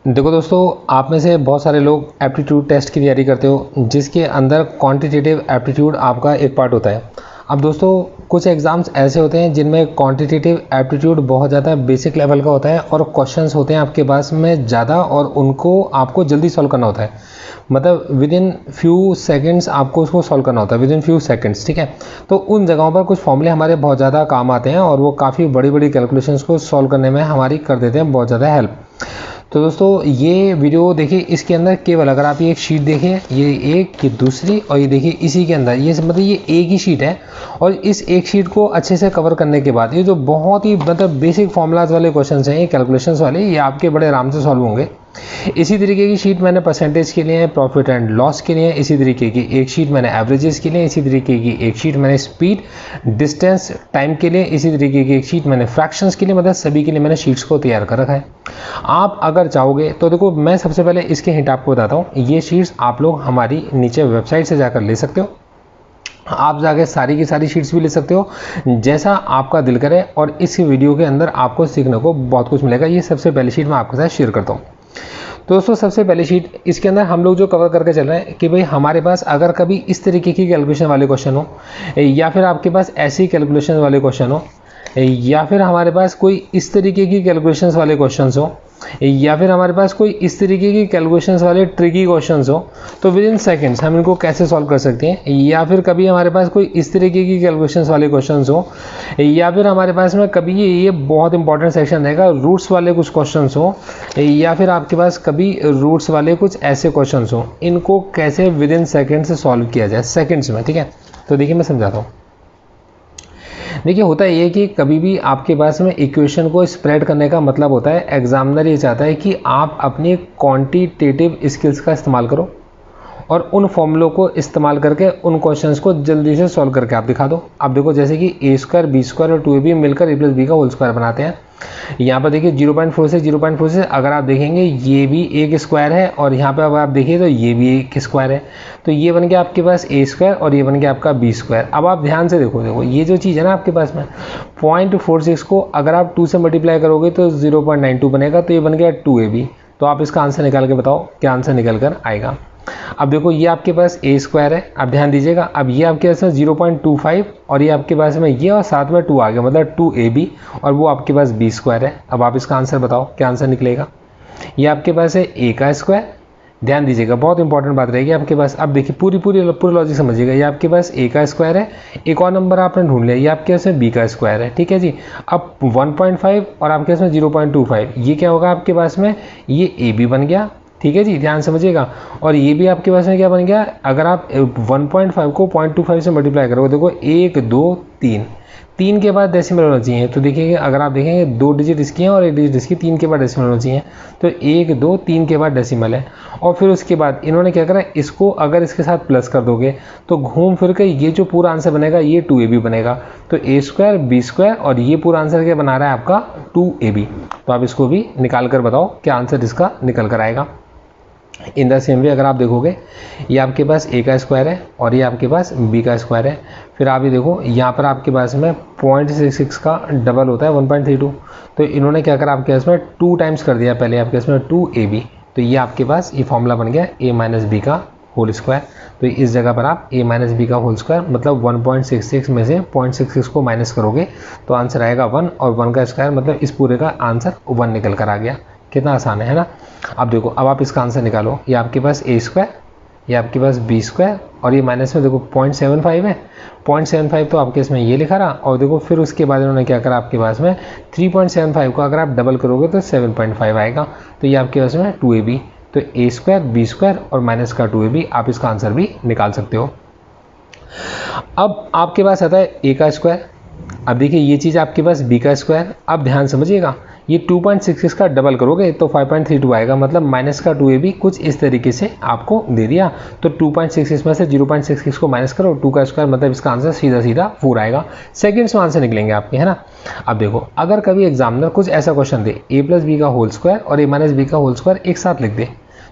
देखो दोस्तों, आप में से बहुत सारे लोग एप्टीट्यूड टेस्ट की तैयारी करते हो जिसके अंदर क्वांटिटेटिव एप्टीट्यूड आपका एक पार्ट होता है। अब दोस्तों, कुछ एग्ज़ाम्स ऐसे होते हैं जिनमें क्वांटिटेटिव एप्टीट्यूड बहुत ज़्यादा बेसिक लेवल का होता है और क्वेश्चंस होते हैं आपके पास में ज़्यादा और उनको आपको जल्दी सॉल्व करना होता है। मतलब विद इन फ्यू सेकंड्स आपको उसको सॉल्व करना होता है, विद इन फ्यू सेकंड्स, ठीक है। तो उन जगहों पर कुछ फॉर्मूले हमारे बहुत ज़्यादा काम आते हैं और वो काफ़ी बड़ी बड़ी कैलकुलेशंस को सॉल्व करने में हमारी कर देते हैं बहुत ज़्यादा हेल्प। तो दोस्तों, ये वीडियो देखिए, इसके अंदर केवल अगर आप ये एक शीट देखें, ये एक, ये दूसरी और ये देखिए इसी के अंदर ये मतलब ये एक ही शीट है और इस एक शीट को अच्छे से कवर करने के बाद ये जो बहुत ही मतलब बेसिक फॉर्मूलाज वाले क्वेश्चंस हैं, ये कैलकुलेशंस वाले, ये आपके बड़े आराम से सॉल्व होंगे। इसी तरीके की शीट मैंने परसेंटेज के लिए, प्रॉफिट एंड लॉस के लिए, इसी तरीके की एक शीट मैंने एवरेजेस के लिए, इसी तरीके की एक शीट मैंने स्पीड, डिस्टेंस, टाइम के लिए, इसी तरीके की एक शीट मैंने फ्रैक्शंस के लिए, मतलब सभी के लिए मैंने शीट्स को तैयार कर रखा है। आप अगर चाहोगे तो देखो, मैं सबसे पहले इसके हिंट आपको बताता हूँ। ये शीट्स आप लोग हमारी नीचे वेबसाइट से जाकर ले सकते हो। आप जाके सारी की सारी शीट्स भी ले सकते हो, जैसा आपका दिल करे, और इस वीडियो के अंदर आपको सीखने को बहुत कुछ मिलेगा। ये सबसे पहली शीट मैं आपके साथ शेयर करता हूँ। तो दोस्तों, सबसे पहली शीट, इसके अंदर हम लोग जो कवर करके चल रहे हैं कि भाई हमारे पास अगर कभी इस तरीके की कैलकुलेशन वाले क्वेश्चन हो, या फिर आपके पास ऐसी कैलकुलेशन वाले क्वेश्चन हो, या फिर हमारे पास कोई इस तरीके की कैलकुलेशंस वाले क्वेश्चंस हो, या फिर हमारे पास कोई इस तरीके की कैलकुलेशंस वाले ट्रिकी क्वेश्चंस हो, तो विद इन सेकेंड्स हम इनको कैसे सॉल्व कर सकते हैं। या फिर कभी हमारे पास कोई इस तरीके की कैलकुलेशंस वाले क्वेश्चंस हो, या फिर हमारे पास में कभी ये बहुत इंपॉर्टेंट सेक्शन रहेगा, रूट्स वाले कुछ क्वेश्चंस हो, या फिर आपके पास कभी रूट्स वाले कुछ ऐसे क्वेश्चंस हो, इनको कैसे विद इन सेकेंड से सॉल्व किया जाए, सेकेंड्स में, ठीक है। तो देखिए, मैं समझाता हूँ। देखिए, होता है ये कि कभी भी आपके पास में इक्वेशन को स्प्रेड करने का मतलब होता है, एग्जामिनर ये चाहता है कि आप अपनी क्वांटिटेटिव स्किल्स का इस्तेमाल करो और उन फॉर्मूलों को इस्तेमाल करके उन क्वेश्चंस को जल्दी से सॉल्व करके आप दिखा दो। आप देखो, जैसे कि ए स्क्वायर, बी स्क्वायर और 2ab मिलकर a प्लस बी का होल स्क्वायर बनाते हैं। यहाँ पर देखिए 0.4 से 0.4 से अगर आप देखेंगे ये भी एक स्क्वायर है, और यहाँ पे अब आप देखिए तो ये भी एक स्क्वायर है। तो ये बन गया आपके पास ए स्क्वायर और ये बन गया आपका बी स्क्वायर। अब आप ध्यान से देखो ये जो चीज़ है ना आपके पास में, 0.46 को अगर आप 2 से मल्टीप्लाई करोगे तो 0.92 बनेगा, तो ये बन गया 2ab। तो आप इसका आंसर निकाल के बताओ क्या आंसर निकल कर आएगा। अब देखो, ये आपके पास ए स्क्वायर है, अब ध्यान दीजिएगा, अब ये आपके पास में 0.25 और ये आपके पास में ये और साथ में 2 आ गया, मतलब 2ab, और वो आपके पास बी स्क्वायर है। अब आप इसका आंसर बताओ क्या आंसर निकलेगा। ये आपके पास है ए का स्क्वायर, ध्यान दीजिएगा, बहुत इंपॉर्टेंट बात रहेगी आपके पास। अब देखिए पूरी लॉजिक समझिएगा। ये आपके पास ए का स्क्वायर है, एक और नंबर आपने ढूंढ लिया, ये आपके पास में बी का स्क्वायर है, ठीक है जी। अब 1.5 और आपके पास में 0.25, ये क्या होगा आपके पास में, ये ए बी बन गया, ठीक है जी, ध्यान समझिएगा। और ये भी आपके पास में क्या बन गया, अगर आप 1.5 को 0.25 से मल्टीप्लाई करोगे, देखो 1 2 3, 3 के बाद डेसिमल होना चाहिए। तो देखिए, अगर आप देखेंगे 2 डिजिट इसकी हैं और 1 डिजिट इसकी, 3 के बाद डेसिमल होना चाहिए। तो 1 2 3 के बाद डेसिमल है, और फिर उसके बाद इन्होंने क्या करा, इसको अगर इसके साथ प्लस कर दोगे तो घूम फिर के ये जो पूरा आंसर बनेगा ये 2ab बनेगा। तो ए स्क्वायर, बी स्क्वायर, और ये पूरा आंसर क्या बना रहा है आपका 2ab। तो आप इसको भी निकाल कर बताओ क्या आंसर इसका निकल कर आएगा। इन द सेम वे अगर आप देखोगे, ये आपके पास ए का स्क्वायर है और ये आपके पास बी का स्क्वायर है। फिर आप ये देखो, यहाँ पर आपके पास में 0.66 का डबल होता है 1.32। तो इन्होंने क्या करा, आपके पास में 2 टाइम्स कर दिया पहले आपके पास में 2ab। तो ये आपके पास ये फॉर्मूला बन गया a माइनस बी का होल स्क्वायर। तो इस जगह पर आप a माइनस बी का होल स्क्वायर मतलब 1.66 में से 0.66 को माइनस करोगे तो आंसर आएगा 1, और 1 का स्क्वायर मतलब इस पूरे का आंसर 1 निकल कर आ गया। कितना आसान है ना। अब देखो, अब आप इसका आंसर निकालो। ये आपके पास ए स्क्वायर, ये आपके पास बी स्क्वायर, और ये माइनस में देखो 0.75 है, 0.75 तो आपके इसमें ये लिखा रहा। और देखो फिर उसके बाद इन्होंने क्या करा, आपके पास में 3.75 को अगर आप डबल करोगे तो 7.5 आएगा। तो ये आपके पास में 2ab। तो ए स्क्वायर, बी स्क्वायर और माइनस का 2ab, आप इसका आंसर भी निकाल सकते हो। अब आपके पास आता है ए का स्क्वायर। अब देखिए ये चीज़ आपके पास बी का स्क्वायर। अब ध्यान समझिएगा, ये 2.66 का डबल करोगे तो 5.32 आएगा, मतलब माइनस का 2ab कुछ इस तरीके से आपको दे दिया। तो 2.66 में से 0.66 को माइनस करो, 2 का स्क्वायर मतलब इसका आंसर सीधा सीधा 4 आएगा। सेकंड्स में आंसर निकलेंगे आपके, है ना। अब देखो, अगर कभी एग्जामिनर कुछ ऐसा क्वेश्चन दे, a प्लस बी का होल स्क्वायर और a माइनस बी का होल स्क्वायर एक साथ लिख दे,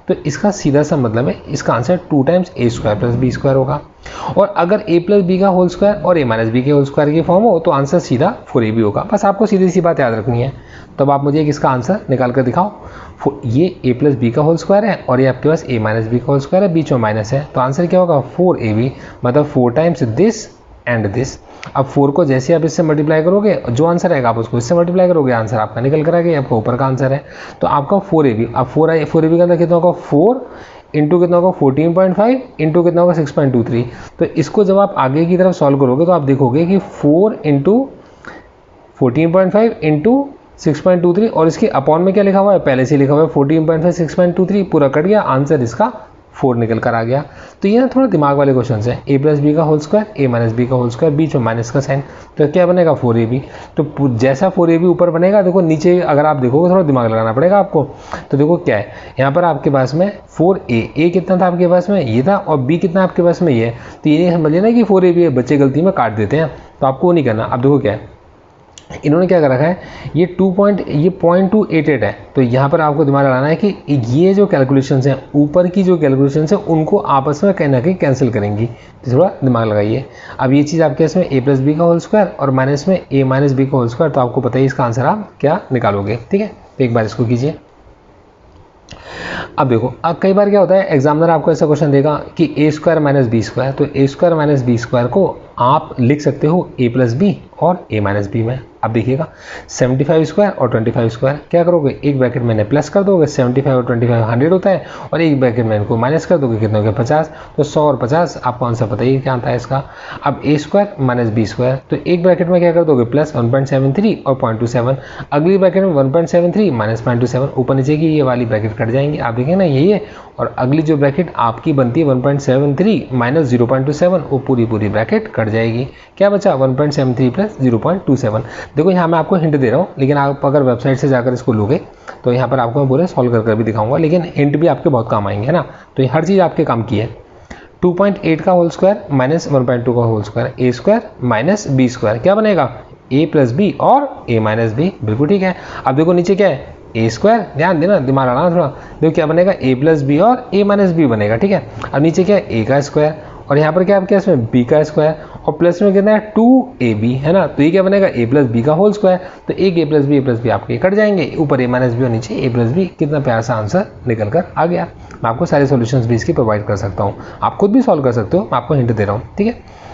तो इसका सीधा सा मतलब है इसका आंसर 2 टाइम्स ए स्क्वायर प्लस बी स्क्वायर होगा। और अगर ए प्लस बी का होल स्क्वायर और ए माइनस बी के होल स्क्वायर की फॉर्म हो तो आंसर सीधा 4ab होगा। बस आपको सीधी सी बात याद रखनी है। तब आप मुझे इसका आंसर निकाल कर दिखाओ। ये ए प्लस बी का होल स्क्वायर है और ये आपके पास ए माइनस बी का होल स्क्वायर है, बीच में माइनस है, तो आंसर क्या होगा 4ab, मतलब 4 टाइम्स दिस एंड दिस। अब 4 को जैसे आप इससे मल्टीप्लाई करोगे जो आंसर आएगा आप उसको इससे मल्टीप्लाई करोगे, आंसर आपका निकल कर आ गया, आपका ऊपर का आंसर है। तो आपका 4ab, अब 4ab का अंदर कितना होगा 4 इंटू कितना होगा 14.5 इंटू कितना होगा 6.23। तो इसको जब आप आगे की तरफ सॉल्व करोगे तो आप देखोगे कि 4 इंटू 14.5 इंटू 6.23 और इसके अपॉन में क्या लिखा हुआ है, पहले से लिखा हुआ है 14.5 6.23, पूरा कट गया, आंसर इसका 4 निकल कर आ गया। तो ये ना थोड़ा दिमाग वाले क्वेश्चन है। ए प्लस बी का होल स्क्वायर, ए माइनस बी का होल स्क्वायर, बीच में माइनस का साइन, तो क्या बनेगा 4ab। तो जैसा 4ab ऊपर बनेगा, देखो नीचे अगर आप देखोगे थोड़ा दिमाग लगाना पड़ेगा आपको। तो देखो क्या है यहाँ पर आपके पास में 4a कितना था आपके पास में ये था, और b कितना आपके पास में ये है। तो ये नहीं समझ लेना कि 4ab है, बच्चे गलती में काट देते हैं, तो आपको वो नहीं करना। अब देखो क्या है इन्होंने क्या कर रखा है, ये 0.288 है। तो यहाँ पर आपको दिमाग लगाना है कि ये जो कैलकुलेशंस हैं ऊपर की जो कैलकुलेशंस हैं उनको आपस में कहीं ना कहीं कैंसिल करेंगी, तो थोड़ा दिमाग लगाइए। अब ये चीज़ आपके इसमें ए प्लस बी का होल स्क्वायर और माइनस में ए माइनस बी का होल स्क्वायर, तो आपको पता है इसका आंसर आप क्या निकालोगे। ठीक है, तो एक बार इसको कीजिए। अब देखो, अब कई बार क्या होता है एग्जामिनर आपको ऐसा क्वेश्चन देगा कि ए स्क्वायर माइनस बी स्क्वायर, तो ए स्क्वायर माइनस बी स्क्वायर को आप लिख सकते हो ए प्लस बी और ए माइनस बी में। अब देखिएगा 75 स्क्वायर और 25 स्क्वायर क्या करोगे, एक ब्रैकेट में इन्हें प्लस कर दोगे, 75 और 25 100 होता है, और एक ब्रैकेट में इनको माइनस कर दोगे, कितने हो गए 50। तो 100 और 50 आपको आंसर बताइए क्या आता है इसका। अब ए स्क्वायर माइनस बी स्क्वायर, तो एक ब्रैकेट में क्या कर दोगे प्लस 1.73 और 0.27, अगली ब्रैकेट में 1.73 माइनस 0.27, ऊपर नीचे की ये वाली ब्रैकेट कट जाएंगे, आप देखें ना यही है, और अगली जो ब्रैकेट आपकी बनती है 1.73 माइनस 0.27, वो पूरी ब्रैकेट कट जाएगी, क्या बचा 1.73 प्लस 0.27। देखो यहाँ मैं आपको हिंट दे रहा हूँ, लेकिन आप अगर वेबसाइट से जाकर इसको लोगे तो यहाँ पर आपको मैं पूरे सॉल्व कर भी दिखाऊंगा, लेकिन हिंट भी आपके बहुत काम आएंगे, है ना। तो ये हर चीज़ आपके काम की है। 2.8 का होल स्क्वायर माइनस 1.2 का होल स्क्वायर, ए स्क्वायर माइनस बी स्क्वायर, क्या बनेगा ए प्लस बी और ए माइनस बी, बिल्कुल ठीक है। अब देखो नीचे क्या है ए स्क्वायर, ध्यान देना दिमाग लगाना थोड़ा, देखो क्या बनेगा ए प्लस बी और ए माइनस बी बनेगा, ठीक है। अब नीचे क्या है ए का स्क्वायर, और यहाँ पर क्या आपके इसमें बी का स्क्वायर, और प्लस में कितना है 2ab, है ना। तो ये क्या बनेगा ए प्लस बी का होल स्क्वायर, तो एक ए प्लस बी आपके कट जाएंगे, ऊपर ए माइनस बी और नीचे ए प्लस बी, कितना प्यारा सा आंसर निकल कर आ गया। मैं आपको सारे सॉल्यूशंस भी इसकी प्रोवाइड कर सकता हूँ, आप खुद भी सॉल्व कर सकते हो, मैं आपको हिंट दे रहा हूँ, ठीक है।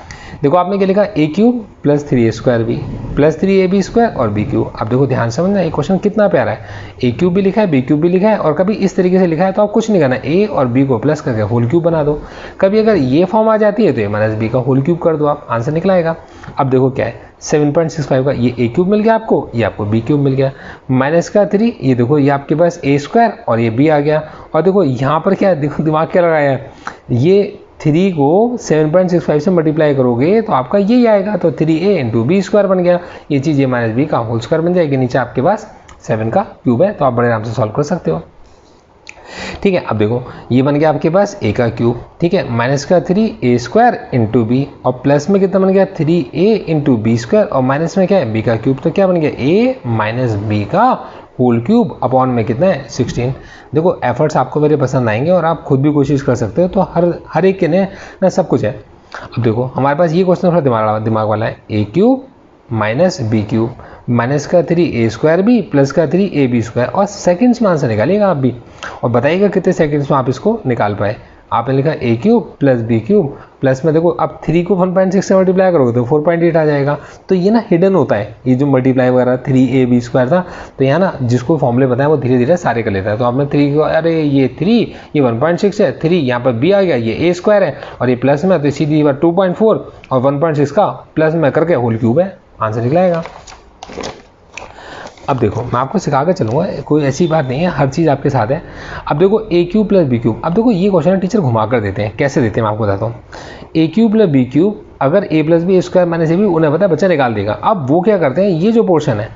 देखो आपने क्या लिखा a cube plus 3a square b plus 3ab square और बी क्यूब। अब देखो ध्यान समझना ये क्वेश्चन कितना प्यारा है, ए क्यूब भी लिखा है बी क्यूब भी लिखा है, और कभी इस तरीके से लिखा है तो आप कुछ नहीं करना, ए और बी को प्लस करके होल क्यूब बना दो। कभी अगर ये फॉर्म आ जाती है तो ए माइनस बी का होल क्यूब कर दो, आप आंसर निकलाएगा। अब देखो क्या है 7.65 का ये ए क्यूब मिल गया आपको, ये आपको बी क्यूब मिल गया, माइनस का 3, ये देखो ये आपके पास ए स्क्वायर और ये बी आ गया, और देखो यहाँ पर क्या है, देखो दिमाग क्या लगाया है, ये 3 को 7.65 से मल्टीप्लाई करोगे तो आपका यही आएगा, तो 3a इंटू बी स्क्वायर बन गया, ये चीज़ ए माइनस बी का होल स्क्वायर बन जाएगी, नीचे आपके पास 7 का क्यूब है, तो आप बड़े आराम से सॉल्व कर सकते हो, ठीक है। अब देखो ये बन गया आपके पास a का क्यूब, ठीक है, माइनस का 3a स्क्वायर इंटू बी, और प्लस में कितना बन गया 3a इंटू बी स्क्वायर, और माइनस में क्या है b का क्यूब, तो क्या बन गया a माइनस बी का होल क्यूब अपॉन में कितना है 16। देखो एफर्ट्स आपको मेरे पसंद आएंगे और आप खुद भी कोशिश कर सकते हो, तो हर एक के ना सब कुछ है। अब देखो हमारे पास ये क्वेश्चन थोड़ा दिमाग वाला है, a cube minus b cube minus का 3a स्क्वायर बी प्लस का 3ab स्क्वायर, और सेकंड्स में आंसर निकालिएगा आप भी, और बताइएगा कितने सेकंड्स में आप इसको निकाल पाए। आपने लिखा a cube plus b cube plus में देखो अब 3 को 1.6 से मल्टीप्लाई करोगे तो 4.8 आ जाएगा, तो ये ना हिडन होता है, ये जो मल्टीप्लाई वगैरह 3ab स्क्वायर था, तो यहाँ ना जिसको फॉर्मूले बताया वो धीरे धीरे सारे कर लेता है। तो आपने 3 को, अरे ये 3 ये 1.6 है, 3 यहाँ पर b आ गया, ये a स्क्वायर है, और ये प्लस में तो सीधी बार 2.4 और 1.6 का प्लस में करके होल क्यूब है, आंसर निकलाएगा। अब देखो मैं आपको सिखा कर चलूँगा, कोई ऐसी बात नहीं है, हर चीज़ आपके साथ है। अब देखो ए क्यूब प्लस बी क्यूब, अब देखो ये क्वेश्चन टीचर घुमा कर देते हैं, कैसे देते हैं मैं आपको बताता हूँ। A cube plus b cube, अगर a plus b square minus a b, उन्हें पता है बच्चा निकाल देगा। अब वो क्या करते हैं, ये जो पोर्शन है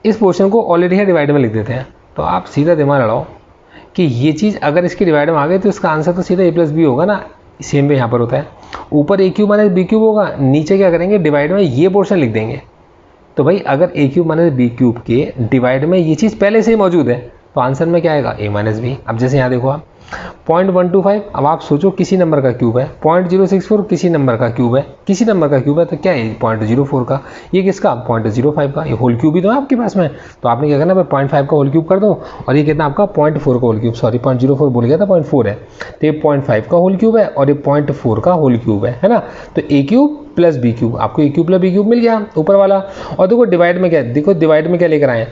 इस पोर्शन को ऑलरेडी है डिवाइड में लिख देते हैं, तो आप सीधा दिमाग लड़ाओ कि ये चीज़ अगर इसके डिवाइड में आ गई तो इसका आंसर तो सीधा ए प्लस बी होगा ना, सेम वे यहाँ पर होता है, ऊपर a cube minus b cube होगा, नीचे क्या करेंगे डिवाइड में ये पोर्शन लिख देंगे। तो भाई अगर ए क्यूब माइनस बी क्यूब के डिवाइड में ये चीज़ पहले से ही मौजूद है तो आंसर में क्या आएगा a माइनस बी। अब जैसे यहाँ देखो आप 0.125, अब आप सोचो किसी नंबर का क्यूब है, 0.064 किसी नंबर का क्यूब है, किसी नंबर का क्यूब है तो क्या है 0.04 का, ये किसका 0.05 का, ये होल क्यूब ही तो है आपके पास में। तो आपने क्या करना है 0.5 का होल क्यूब कर दो और ये कितना आपका 0.4 का होल क्यूब, सॉरी 0.04 बोल गया था 0.4 है, तो ये 0.5 का होल क्यूब है और ये 0.4 का होल क्यूब है ना। तो ए क्यूब प्लस बी क्यूब, आपको ए क्यूब प्लस बी क्यूब मिल गया ऊपर वाला। और देखो डिवाइड में क्या है, देखो डिवाइड में क्या लेकर आए,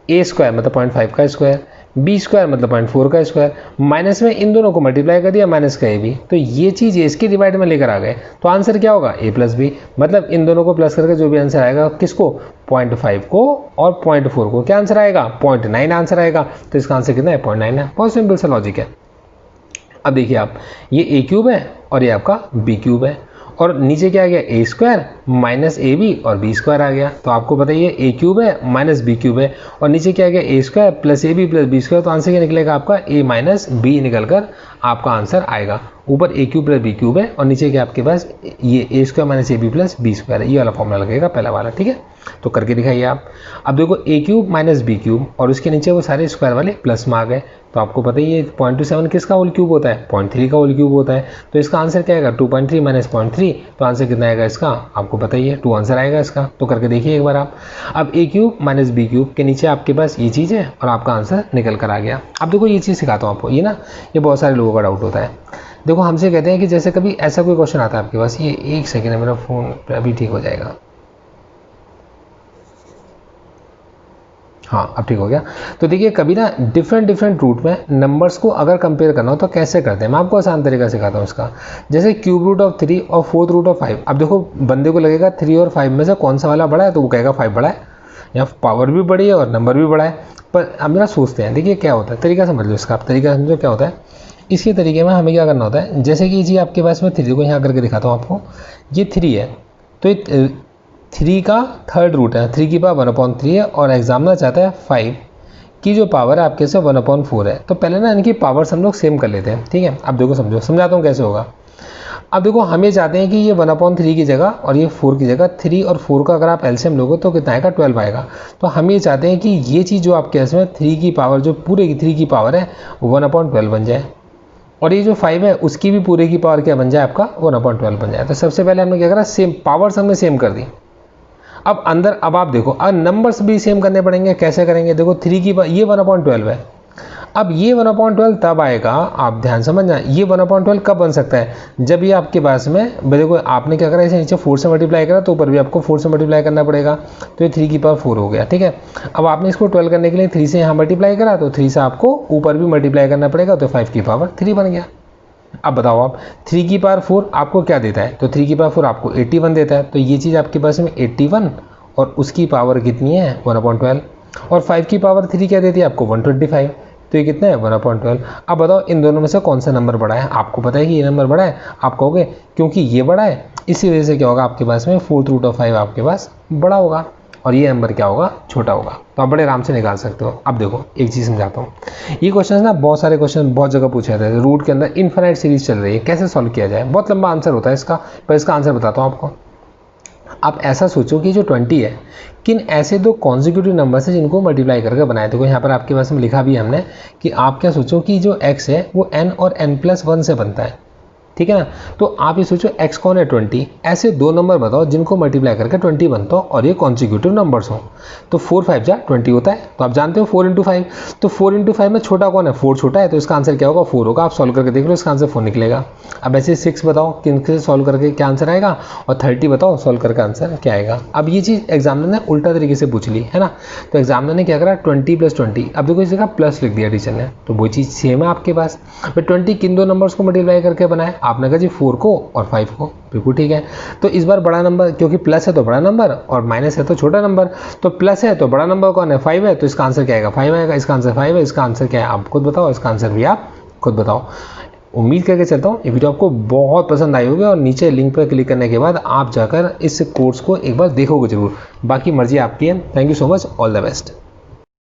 ए स्क्वायर मतलब 0.5 का स्क्वायर, बी स्क्वायर मतलब 0.4 का स्क्वायर, माइनस में इन दोनों को मल्टीप्लाई कर दिया माइनस का ए बी, तो ये चीज़ इसके डिवाइड में लेकर आ गए। तो आंसर क्या होगा ए प्लस बी, मतलब इन दोनों को प्लस करके जो भी आंसर आएगा किसको 0.5 को और 0.4 को, क्या आंसर आएगा 0.9 आंसर आएगा। तो इसका आंसर कितना है 0.9 है। बहुत सिंपल सा लॉजिक है। अब देखिए आप, ये ए क्यूब है और ये आपका बी क्यूब है और नीचे क्या आ गया a square minus a b और बी स्क्वायर आ गया। तो आपको बताइए ए क्यूब है माइनस बी क्यूब है और नीचे क्या आ गया a square plus a b plus b square, तो आंसर क्या निकलेगा आपका ए माइनस बी निकल कर आपका आंसर आएगा। ऊपर a cube plus b cube है और नीचे क्या आपके पास ये a square minus a b plus b square है, ये वाला फॉर्मूला लगेगा पहला वाला, ठीक है। तो करके दिखाइए आप। अब देखो ए क्यूब माइनस बी क्यूब और उसके नीचे वो सारे स्क्वायर वाले प्लस में आ गए। तो आपको पता ही है 0.27 किसका होल क्यूब होता है 0.3 का होल क्यूब होता है। तो इसका आंसर क्या आएगा 2.3 माइनस 0.3, तो आंसर कितना आएगा इसका आपको पता ही है 2 आंसर आएगा इसका। तो करके देखिए एक बार आप। अब ए क्यूब माइनस बी क्यूब के नीचे आपके पास ये चीज़ है और आपका आंसर निकल कर आ गया। अब देखो ये चीज़ सिखाता हूँ आपको, ये ना ये बहुत सारे लोगों का डाउट होता है। देखो हमसे कहते हैं कि जैसे कभी ऐसा कोई क्वेश्चन आता है आपके पास, ये एक सेकेंड है मेरा फ़ोन अभी ठीक हो जाएगा, हाँ अब ठीक हो गया। तो देखिए कभी ना डिफरेंट रूट में नंबर्स को अगर कंपेयर करना हो तो कैसे करते हैं, मैं आपको आसान तरीका सिखाता हूँ इसका। जैसे क्यूब रूट ऑफ 3 और फोर्थ रूट ऑफ 5। अब देखो बंदे को लगेगा 3 और 5 में से कौन सा वाला बड़ा है, तो वो कहेगा 5 बड़ा है, या पावर भी बड़ी है और नंबर भी बड़ा है। पर अब मेरा सोचते हैं, देखिए क्या होता है, तरीका समझ लो इसका, आप तरीका समझो क्या होता है। इसके तरीके में हमें क्या करना होता है, जैसे कि जी आपके पास में 3 को यहाँ करके दिखाता हूँ आपको, ये 3 है तो ये 3 का थर्ड रूट है, 3 की पावर 1/3 है और एग्जामिनर चाहता है 5 की जो पावर है आपके से 1/4 है। तो पहले ना इनकी पावर्स हम लोग सेम कर लेते हैं, ठीक है। अब देखो समझो, समझाता हूँ कैसे होगा। अब देखो हम ये चाहते हैं कि ये 1/3 की जगह और ये 4 की जगह 3 और 4 का अगर आप एलसीएम लोगे तो कितना आएगा 12 आएगा। तो हम ये चाहते हैं कि ये चीज़ जो आपके इसमें 3 की पावर जो पूरे की 3 की पावर है 1/12 बन जाए और ये जो 5 है उसकी भी पूरे की पावर क्या बन जाए आपका 1/12 बन जाए। तो सबसे पहले हमने क्या करा, सेम पावर्स हमने सेम कर दी। अब अंदर अब आप देखो अब नंबर्स भी सेम करने पड़ेंगे, कैसे करेंगे, देखो 3 की ये 1/12 है। अब ये 1/12 तब आएगा, आप ध्यान समझना, ये 1/12 कब बन सकता है, जब ये आपके पास में देखो आपने क्या करा, इसे नीचे 4 से मल्टीप्लाई करा तो ऊपर भी आपको 4 से मल्टीप्लाई करना पड़ेगा, तो ये 3 की पावर 4 हो गया, ठीक है। अब आपने इसको 12 करने के लिए 3 से यहाँ मल्टीप्लाई करा तो 3 से आपको ऊपर भी मल्टीप्लाई करना पड़ेगा, तो 5 की पावर 3 बन गया। अब बताओ आप 3 की पावर 4 आपको क्या देता है, तो 3 की पावर 4 आपको 81 देता है, तो ये चीज़ आपके पास में 81 और उसकी पावर कितनी है 1/12 और 5 की पावर 3 क्या देती है आपको 125, तो ये कितना है 1/12। अब बताओ इन दोनों में से कौन सा नंबर बड़ा है, आपको पता है कि ये नंबर बड़ा है, आप कहोगे क्योंकि ये बड़ा है इसी वजह से क्या होगा आपके पास में फोर्थ रूट ऑफ 5 आपके पास बड़ा होगा और ये नंबर क्या होगा छोटा होगा। तो आप बड़े आराम से निकाल सकते हो। अब देखो एक चीज़ समझाता हूँ, ये क्वेश्चन ना बहुत सारे क्वेश्चन बहुत जगह पूछे जाते हैं, रूट के अंदर इनफाइनाइट सीरीज चल रही है, कैसे सॉल्व किया जाए, बहुत लंबा आंसर होता है इसका, पर इसका आंसर बताता हूँ आपको। आप ऐसा सोचो कि जो 20 है किन ऐसे दो कॉन्जिक्यूटिव नंबर से जिनको मल्टीप्लाई करके बनाए। देखो यहाँ पर आपके पास में लिखा भी है हमने कि आप क्या सोचो कि जो x है वो n और n+1 से बनता है, ठीक है ना। तो आप ये सोचो x कौन है 20, ऐसे दो नंबर बताओ जिनको मल्टीप्लाई करके 20 बनता हो और ये कॉन्जिक्यूटिव नंबर्स हो। तो 4 5 जा 20 होता है, तो आप जानते हो 4 × 5, तो 4 × 5 में छोटा कौन है 4 छोटा है, तो इसका आंसर क्या होगा 4 होगा। आप सॉल्व करके देख लो, इसका आंसर 4 निकलेगा। अब ऐसे 6 बताओ किन से सॉल्व करके क्या आंसर आएगा और 30 बताओ सॉल्व करके आंसर क्या आएगा। अब ये चीज़ एग्जामिनर ने उल्टा तरीके से पूछ ली है ना, तो एग्जामिनर ने क्या करा 20 + 20, अब देखो इस जगह प्लस लिख दिया टीचर ने, तो वो चीज़ सेम है आपके पास। बट 20 किन दो नंबर्स को मल्टीप्लाई करके बनाए, आपने कहा 4 को और 5 को, बिल्कुल ठीक है। तो इस बार बड़ा नंबर, क्योंकि प्लस है तो बड़ा नंबर और माइनस है तो छोटा नंबर, तो प्लस है तो बड़ा नंबर कौन है 5 है, तो इसका आंसर क्या आएगा 5 आएगा। इसका आंसर 5 है, इसका आंसर क्या है आप खुद बताओ, इसका आंसर भी आप खुद बताओ। उम्मीद करके चलता हूँ ये वीडियो आपको बहुत पसंद आई होगी और नीचे लिंक पर क्लिक करने के बाद आप जाकर इस कोर्स को एक बार देखोगे जरूर, बाकी मर्जी आपकी है। Thank you so much, all the best.